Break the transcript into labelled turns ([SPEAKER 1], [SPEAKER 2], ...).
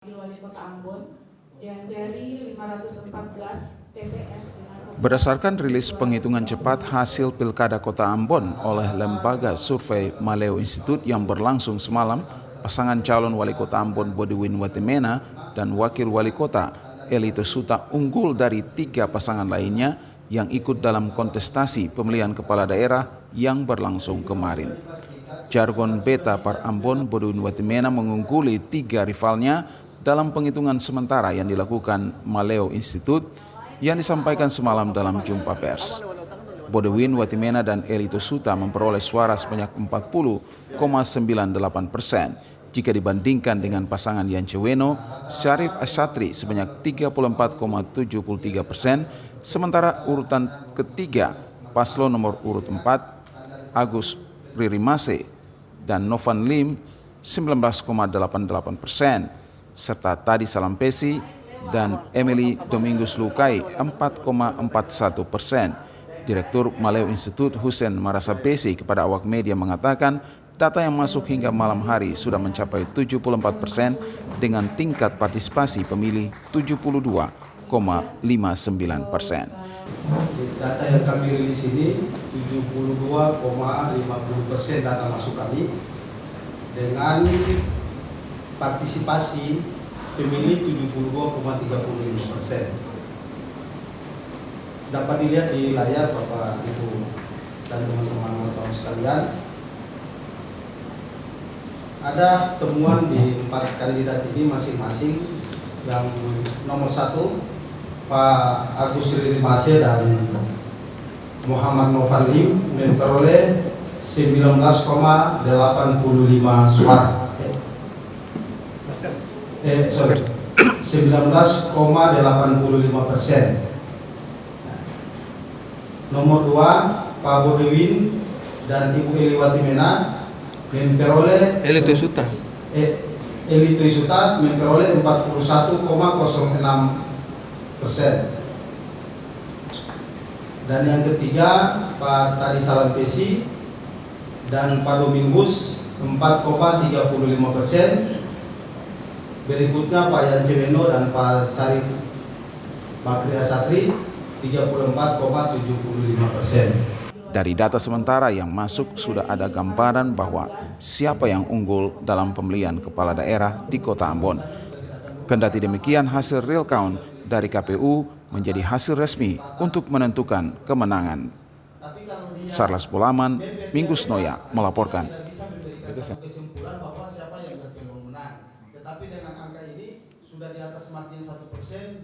[SPEAKER 1] Wali Kota Ambon yang dari 514 TPS
[SPEAKER 2] Berdasarkan rilis penghitungan cepat hasil Pilkada Kota Ambon oleh lembaga survei Maleo Institute yang berlangsung semalam, pasangan calon Wali Kota Ambon Bodewin Watimena dan Wakil Wali Kota Eli Tosuta unggul dari 3 pasangan lainnya yang ikut dalam kontestasi pemilihan kepala daerah yang berlangsung kemarin. Jargon Beta Par Ambon Bodewin Watimena mengungguli 3 rivalnya dalam penghitungan sementara yang dilakukan Maleo Institute yang disampaikan semalam dalam jumpa pers. Bodewin Watimena dan Eli Tosuta memperoleh suara sebanyak 40,98% jika dibandingkan dengan pasangan Yance Weno, Syarif Asyatri sebanyak 34,73%, sementara urutan ketiga paslon nomor urut 4 Agus Ririmase dan Novan Lim 19,88%, serta Tadi Salampesi dan Emily Domingus Lukai 4,41%. Direktur Maleo Institute Hussein Marasabesi kepada awak media mengatakan data yang masuk hingga malam hari sudah mencapai 74% dengan tingkat partisipasi pemilih 72,59%.
[SPEAKER 3] Data yang kami rilis ini 72,50% data masuk kami dengan partisipasi pemilih 72,35%. Dapat dilihat di layar Bapak Ibu dan teman-teman wartawan sekalian. Ada temuan di 4 kandidat ini masing-masing. Yang nomor 1 Pak Agus Ririmase dan Muhammad Novan Lim memperoleh 19,85 suara. 19,85%. Nomor 2 Pak Bodewin dan Ibu Eli Watimena memperoleh Eli Tosuta memperoleh 41,06%. Dan yang ketiga Pak Tadi Salampesi dan Pak Domingus 4,35%. Berikutnya Pak Yance Weno dan Pak Syarif Asyatri 34,75%.
[SPEAKER 2] Dari data sementara yang masuk sudah ada gambaran bahwa siapa yang unggul dalam pemilihan kepala daerah di Kota Ambon. Kendati demikian, hasil real count dari KPU menjadi hasil resmi untuk menentukan kemenangan. Sarlas Polaman, Minggus Noya melaporkan.
[SPEAKER 3] Tetapi dengan angka ini sudah di atas margin 1%.